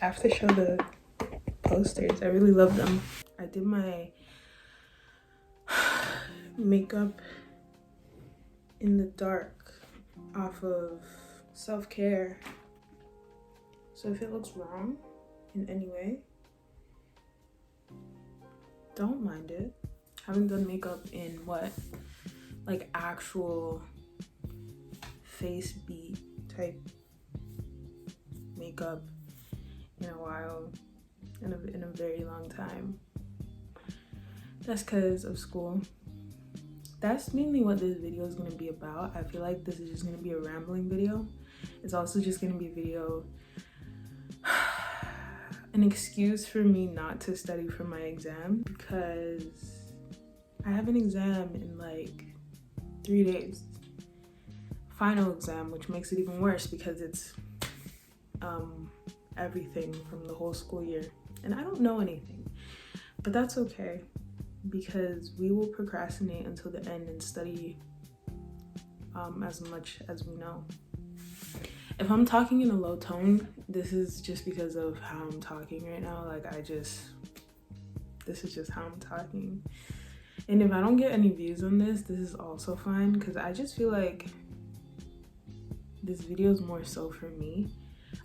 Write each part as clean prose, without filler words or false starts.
have to show the posters. I really love them. I did my makeup in the dark off of Self-Care. So if it looks wrong in any way, don't mind it. I haven't done makeup in what? Like actual face beat type makeup in a while, in a very long time. That's because of school. That's mainly what this video is going to be about. I feel like this is just going to be a rambling video. It's also just going to be a video, an excuse for me not to study for my exam, because I have an exam in like 3 days. Final exam, which makes it even worse because it's everything from the whole school year. And I don't know anything, but that's okay, because we will procrastinate until the end and study as much as we know. If I'm talking in a low tone, this is just because of how I'm talking right now. Like this is just how I'm talking. And if I don't get any views on this is also fine, because I just feel like this video is more so for me.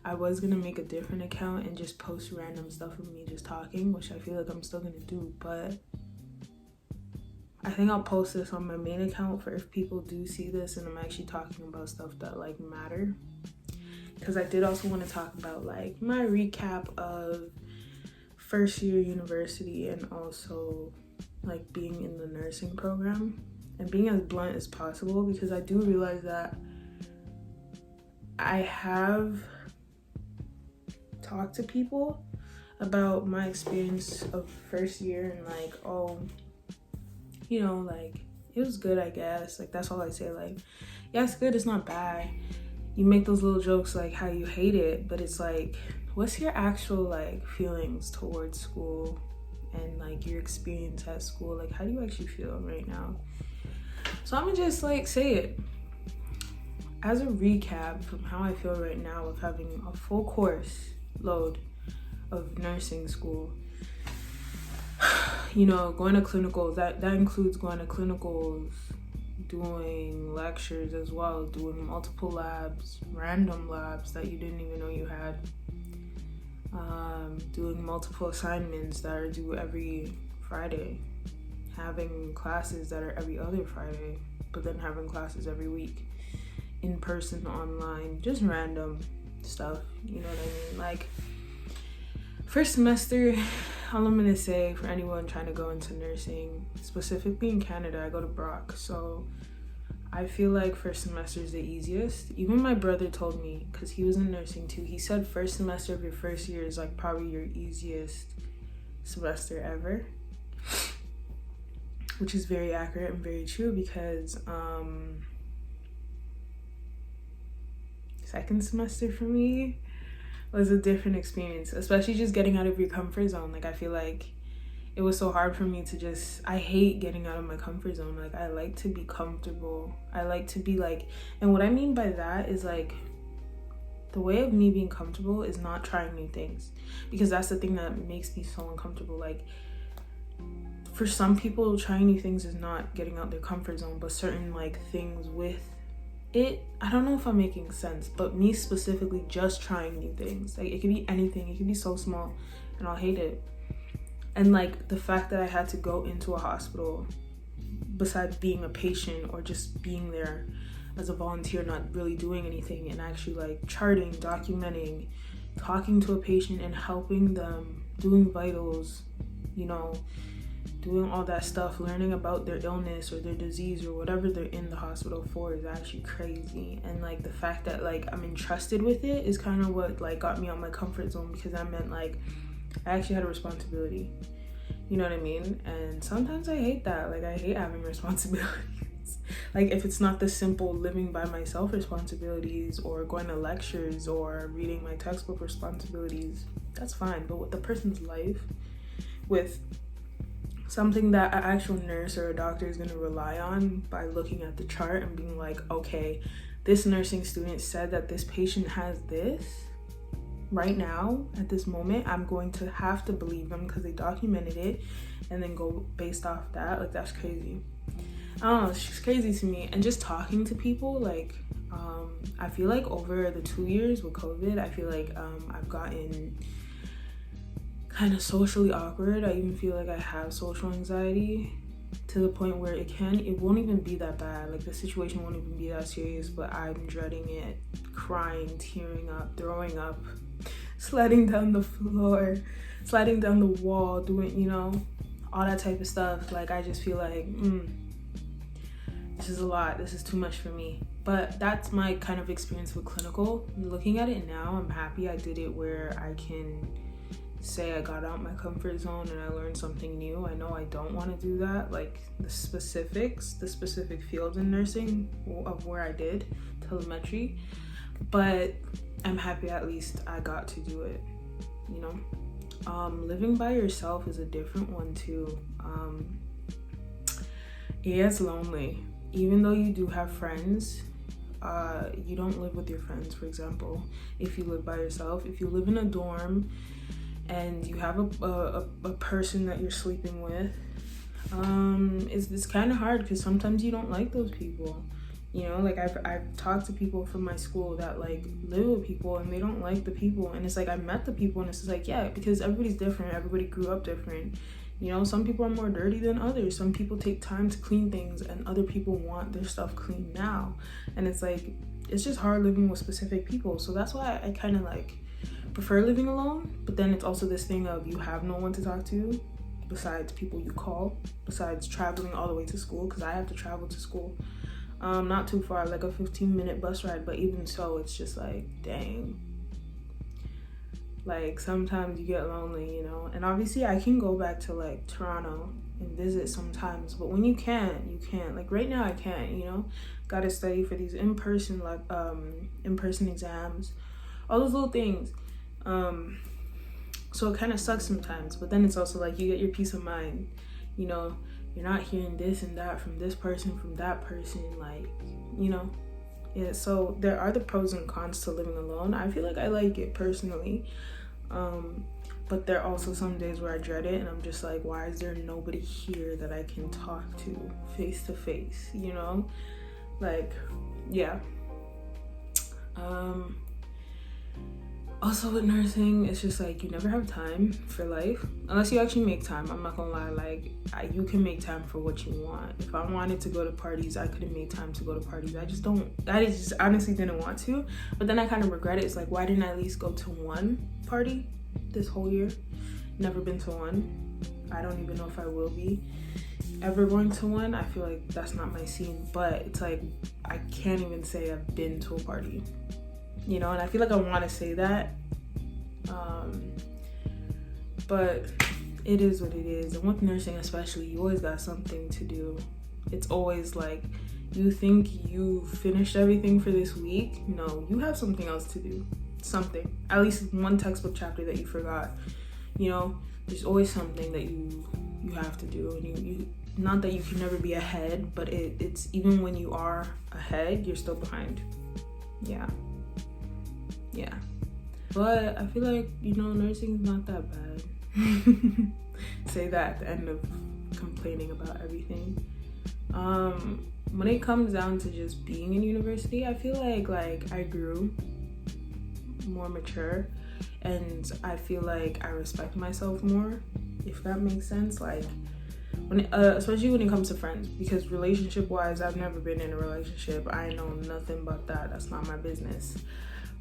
I was gonna make a different account and just post random stuff of me just talking, which I feel like I'm still gonna do, but I think I'll post this on my main account for if people do see this and I'm actually talking about stuff that like matter. Because I did also want to talk about like my recap of first year university and also like being in the nursing program, and being as blunt as possible, because I do realize that I have talked to people about my experience of first year and like, oh, you know, like it was good, I guess. Like that's all I say. Like, yeah, it's good, it's not bad. You make those little jokes like how you hate it, but it's like, what's your actual like feelings towards school and like your experience at school? Like, how do you actually feel right now? So I'm gonna just like say it as a recap from how I feel right now of having a full course load of nursing school. You know, going to clinicals, that includes going to clinicals, doing lectures as well, doing multiple labs, random labs that you didn't even know you had, doing multiple assignments that are due every Friday, having classes that are every other Friday, but then having classes every week, in person, online, just random stuff, you know what I mean? Like, first semester, all I'm gonna say for anyone trying to go into nursing, specifically in Canada, I go to Brock, so I feel like first semester is the easiest. Even my brother told me, because he was in nursing too, he said first semester of your first year is like probably your easiest semester ever, which is very accurate and very true, because second semester for me was a different experience, especially just getting out of your comfort zone. Like, I feel like it was so hard for me to just, I hate getting out of my comfort zone. Like, I like to be comfortable. I like to be like, and what I mean by that is like, the way of me being comfortable is not trying new things, because that's the thing that makes me so uncomfortable. Like, for some people, trying new things is not getting out their comfort zone, but certain like things with it, I don't know if I'm making sense, but me specifically just trying new things, like it could be anything, it could be so small and I'll hate it. And like the fact that I had to go into a hospital, besides being a patient or just being there as a volunteer, not really doing anything, and actually like charting, documenting, talking to a patient and helping them, doing vitals, you know, doing all that stuff, learning about their illness or their disease or whatever they're in the hospital for, is actually crazy. And like the fact that like I'm entrusted with it is kind of what like got me out my comfort zone, because I meant like I actually had a responsibility, you know what I mean? And sometimes I hate that. Like, I hate having responsibilities. Like, if it's not the simple living by myself responsibilities or going to lectures or reading my textbook responsibilities, that's fine. But with the person's life, with something that an actual nurse or a doctor is going to rely on by looking at the chart and being like, okay, this nursing student said that this patient has this, right now at this moment, I'm going to have to believe them because they documented it and then go based off that. Like, that's crazy. I don't know, it's just crazy to me. And just talking to people, like, I feel like over the 2 years with COVID, I feel like I've gotten kind of socially awkward. I even feel like I have social anxiety to the point where it won't even be that bad. Like, the situation won't even be that serious, but I'm dreading it, crying, tearing up, throwing up, sliding down the floor, sliding down the wall, doing, you know, all that type of stuff. Like, I just feel like, this is a lot. This is too much for me. But that's my kind of experience with clinical. Looking at it now, I'm happy I did it where I can say I got out my comfort zone and I learned something new. I know I don't want to do that, like the specific fields in nursing of where I did telemetry, but I'm happy at least I got to do it, you know. Living by yourself is a different one too. It gets lonely. Even though you do have friends, you don't live with your friends. For example, if you live by yourself, if you live in a dorm and you have a person that you're sleeping with, it's kind of hard because sometimes you don't like those people. You know, like I've talked to people from my school that like live with people and they don't like the people, and it's like I met the people and it's just like, yeah, because everybody's different, everybody grew up different. You know, some people are more dirty than others. Some people take time to clean things and other people want their stuff clean now. And it's like, it's just hard living with specific people. So that's why I kind of like prefer living alone. But then it's also this thing of you have no one to talk to besides people you call, besides traveling all the way to school, because I have to travel to school. Not too far, like a 15-minute bus ride, but even so, it's just like, dang. Like, sometimes you get lonely, you know. And obviously I can go back to like Toronto and visit sometimes, but when you can't. Like right now I can't, you know. Gotta study for these in-person exams, all those little things. So it kind of sucks sometimes, but then it's also like you get your peace of mind, you know. You're not hearing this and that from this person, from that person, like, you know. Yeah, so there are the pros and cons to living alone. I feel like I like it personally, but there are also some days where I dread it and I'm just like, why is there nobody here that I can talk to face to face, you know? Like, yeah. Also with nursing, it's just like you never have time for life unless you actually make time. I'm not gonna lie, like you can make time for what you want. If I wanted to go to parties, I could have made time to go to parties. I just honestly didn't want to, but then I kind of regret it. It's like, why didn't I at least go to one party this whole year? Never been to one. I don't even know if I will be ever going to one. I feel like that's not my scene, but it's like I can't even say I've been to a party, you know. And I feel like I want to say that, but it is what it is. And with nursing especially, you always got something to do. It's always like you think you finished everything for this week. No, you have something else to do. Something, at least one textbook chapter that you forgot, you know. There's always something that you have to do, and you not that you can never be ahead, but it's even when you are ahead, you're still behind. Yeah. But I feel like, you know, nursing is not that bad. Say that at the end of complaining about everything. When it comes down to just being in university, I feel like I grew more mature, and I feel like I respect myself more, if that makes sense. Like when especially when it comes to friends, because relationship wise, I've never been in a relationship. I know nothing about that. That's not my business.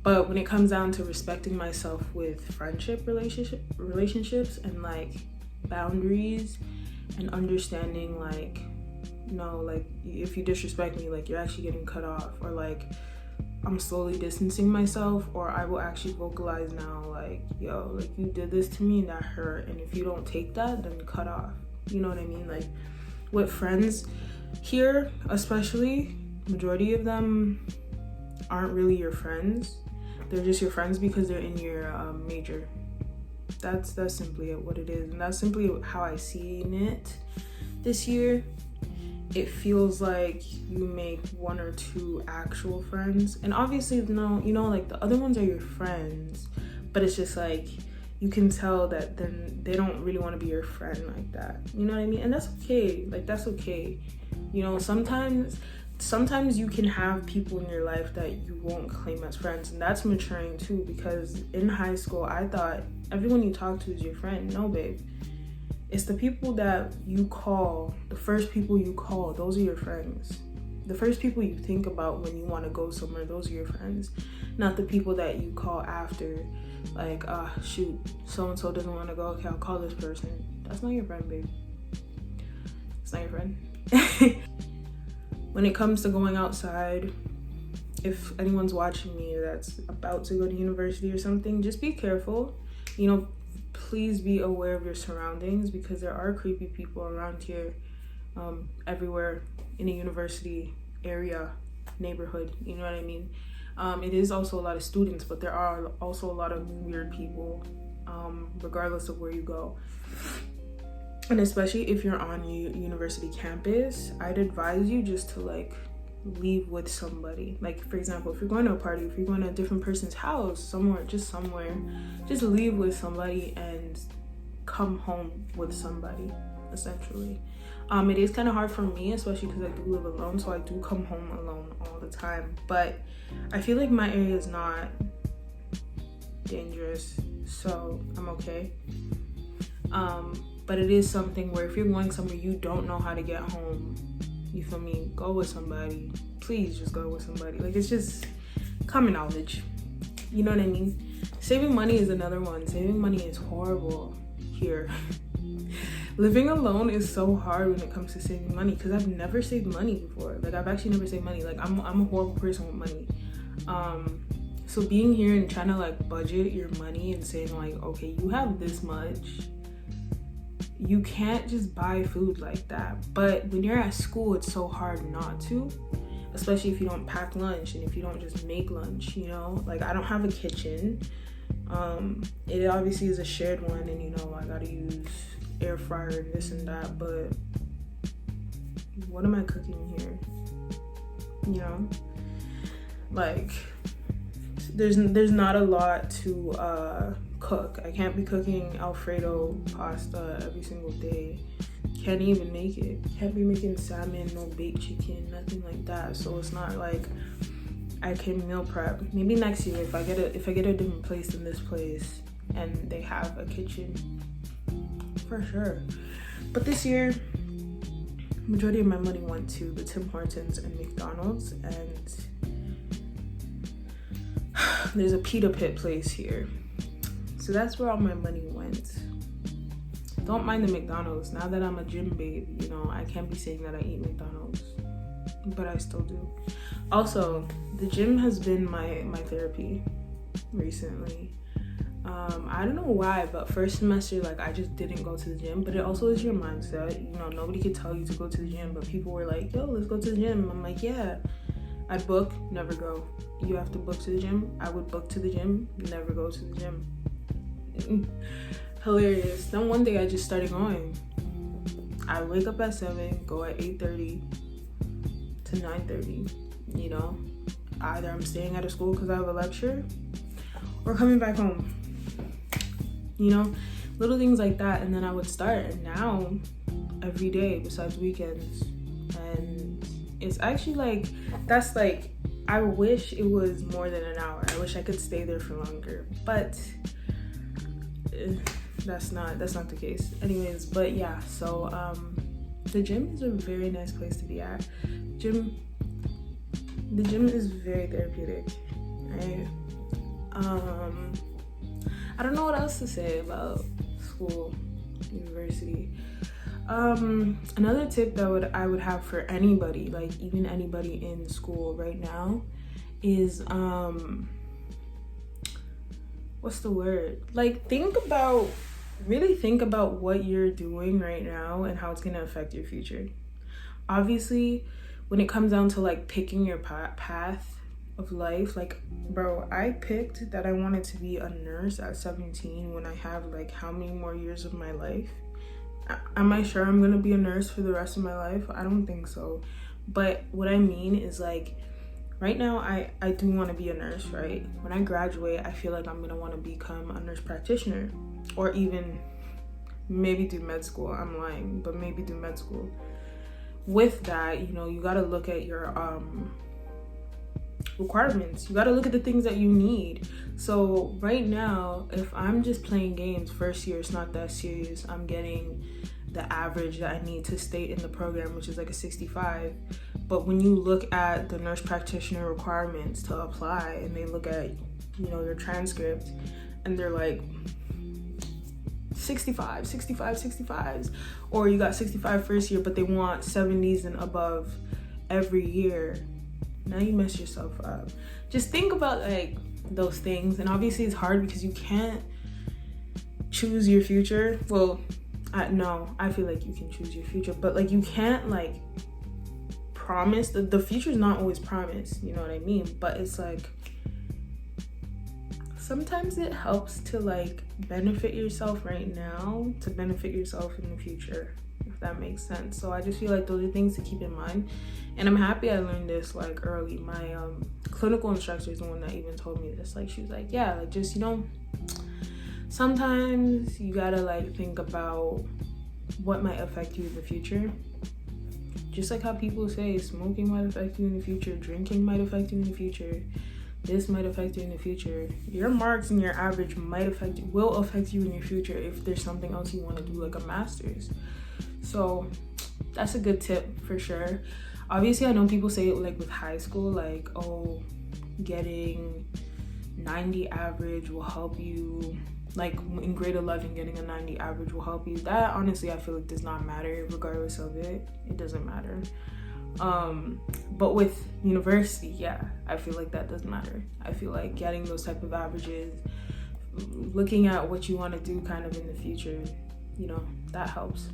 But when it comes down to respecting myself with friendship relationships and like boundaries and understanding, like, no, like if you disrespect me, like you're actually getting cut off, or like I'm slowly distancing myself, or I will actually vocalize now, like, yo, like you did this to me and that hurt, and if you don't take that, then cut off. You know what I mean? Like with friends here, especially, majority of them aren't really your friends. They're just your friends because they're in your major. That's simply what it is, and that's simply how I seen it this year. It feels like you make one or two actual friends, and obviously, no, you know, like the other ones are your friends, but it's just like you can tell that then they don't really want to be your friend like that, you know what I mean? And that's okay. Like, that's okay. You know, sometimes you can have people in your life that you won't claim as friends, and that's maturing too, because in high school I thought everyone you talk to is your friend. No, babe, it's the people that you call, the first people you call, those are your friends. The first people you think about when you want to go somewhere, those are your friends, not the people that you call after. Like, shoot, so-and-so doesn't want to go, okay, I'll call this person. That's not your friend, babe. It's not your friend. When it comes to going outside, if anyone's watching me that's about to go to university or something, just be careful. You know, please be aware of your surroundings, because there are creepy people around here, everywhere in a university area, neighborhood, you know what I mean? It is also a lot of students, but there are also a lot of weird people, regardless of where you go. And especially if you're on university campus, I'd advise you just to like leave with somebody. Like, for example, if you're going to a party, if you're going to a different person's house, somewhere, just leave with somebody and come home with somebody, essentially. It is kind of hard for me, especially because I do live alone, so I do come home alone all the time. But I feel like my area is not dangerous, so I'm okay. But it is something where if you're going somewhere you don't know how to get home, you feel me, go with somebody. Please just go with somebody. Like, it's just common knowledge, you know what I mean? Saving money is another one. Saving money is horrible here. Living alone is so hard when it comes to saving money, because I've never saved money before. Like, I've actually never saved money. Like, I'm a horrible person with money. So being here and trying to like budget your money and saying like, okay, you have this much, you can't just buy food like that. But when you're at school, it's so hard not to, especially if you don't pack lunch and if you don't just make lunch, you know? Like, I don't have a kitchen. It obviously is a shared one, and you know, I gotta use air fryer and this and that, but what am I cooking here? You know? Like, there's not a lot to cook. I can't be cooking Alfredo pasta every single day. Can't even make it. Can't be making salmon, no baked chicken, nothing like that. So it's not like I can meal prep. Maybe next year if I get a different place than this place and they have a kitchen, for sure. But this year, majority of my money went to the Tim Hortons and McDonald's, and there's a pita pit place here. So that's where all my money went. Don't mind the McDonald's. Now that I'm a gym babe, you know, I can't be saying that I eat McDonald's, but I still do. Also, the gym has been my therapy recently. I don't know why, but first semester, like, I just didn't go to the gym, but it also is your mindset. You know, nobody could tell you to go to the gym, but people were like, yo, let's go to the gym. I'm like, yeah. I'd book, never go. You have to book to the gym. I would book to the gym, never go to the gym. Hilarious. Then one day I just started going. I wake up at 7, go at 8:30 to 9:30. You know, either I'm staying at a school because I have a lecture, or coming back home. You know, little things like that. And then I would start, and now every day besides weekends. And it's actually like, that's like, I wish it was more than an hour. I wish I could stay there for longer, but that's not the case. Anyways, but yeah, so the gym is a very nice place to be at. The gym is very therapeutic, right? I don't know what else to say about school, university. Another tip that I would have for anybody, like even anybody in school right now, is what's the word? Like, really think about what you're doing right now and how it's gonna affect your future. Obviously, when it comes down to like picking your path of life, like, bro, I picked that I wanted to be a nurse at 17 when I have like how many more years of my life? Am I sure I'm gonna be a nurse for the rest of my life? I don't think so. But what I mean is, like, right now I do want to be a nurse, right? When I graduate, I feel like I'm gonna want to become a nurse practitioner, or even maybe do med school. I'm lying, but maybe do med school. With that, you know, you got to look at your requirements. You got to look at the things that you need. So right now, if I'm just playing games, first year, it's not that serious. I'm getting the average that I need to stay in the program, which is like a 65. But when you look at the nurse practitioner requirements to apply, and they look at, you know, your transcript, and they're like 65s, or you got 65 first year, but they want 70s and above every year, now you mess yourself up. Just think about like those things. And obviously it's hard because you can't choose your future. Well, no, I feel like you can choose your future, but like you can't like promise. The future's not always promised, you know what I mean? But it's like sometimes it helps to like benefit yourself right now to benefit yourself in the future, if that makes sense. So I just feel like those are things to keep in mind. And I'm happy I learned this like early. My clinical instructor is the one that even told me this. Like she was like, yeah, like just, you know, sometimes you gotta like think about what might affect you in the future. Just like how people say smoking might affect you in the future, drinking might affect you in the future, this might affect you in the future. Your marks and your average will affect you in your future if there's something else you want to do, like a master's. So that's a good tip for sure. Obviously, I know people say like with high school, like, oh, getting 90 average will help you. Like in grade 11, getting a 90 average will help you. That honestly, I feel like does not matter regardless of it. It doesn't matter. But with university, yeah, I feel like that does matter. I feel like getting those type of averages, looking at what you want to do kind of in the future, you know, that helps.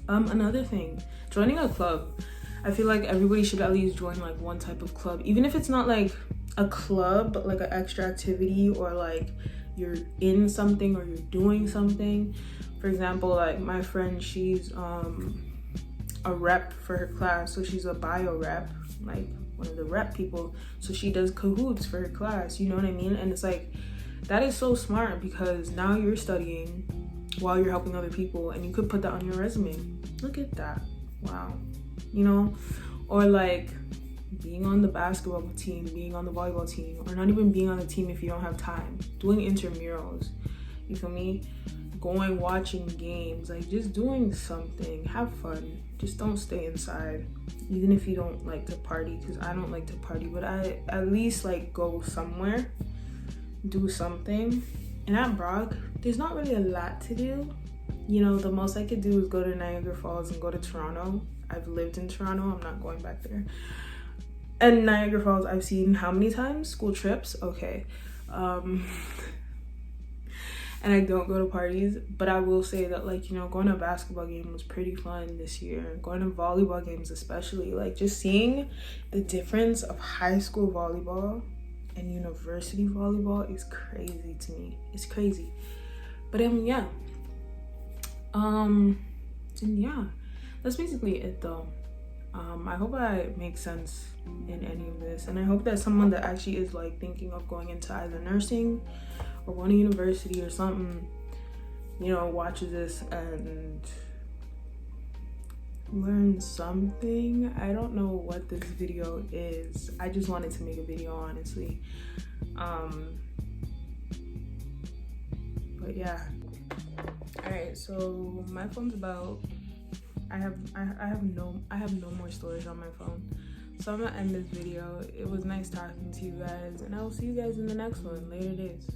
Another thing, joining a club. I feel like everybody should at least join like one type of club, even if it's not like a club, but like an extra activity, or like you're in something or you're doing something. For example, like my friend, she's a rep for her class, so she's a bio rep, like one of the rep people, so she does cahoots for her class, you know what I mean? And it's like, that is so smart, because now you're studying while you're helping other people, and you could put that on your resume. Look at that. Wow. You know? Or like being on the basketball team, being on the volleyball team, or not even being on the team if you don't have time, doing intramurals, you feel me? Going, watching games, like just doing something. Have fun. Just don't stay inside, even if you don't like to party, because I don't like to party, but I at least like go somewhere, do something. And at Brock, there's not really a lot to do. You know, the most I could do is go to Niagara Falls and go to Toronto. I've lived in Toronto, I'm not going back there. And Niagara Falls, I've seen how many times? School trips, okay. And I don't go to parties, but I will say that, like, you know, going to a basketball game was pretty fun this year. Going to volleyball games especially, like just seeing the difference of high school volleyball and university volleyball is crazy to me. It's crazy. But yeah. And yeah, that's basically it though. I hope I make sense in any of this, and I hope that someone that actually is like thinking of going into either nursing or going to university or something, you know, watches this and learn something. I don't know what this video is. I just wanted to make a video, honestly. But yeah. All right, so my phone's about, I have no more storage on my phone, so I'm gonna end this video. It was nice talking to you guys, and I will see you guys in the next one. Later days.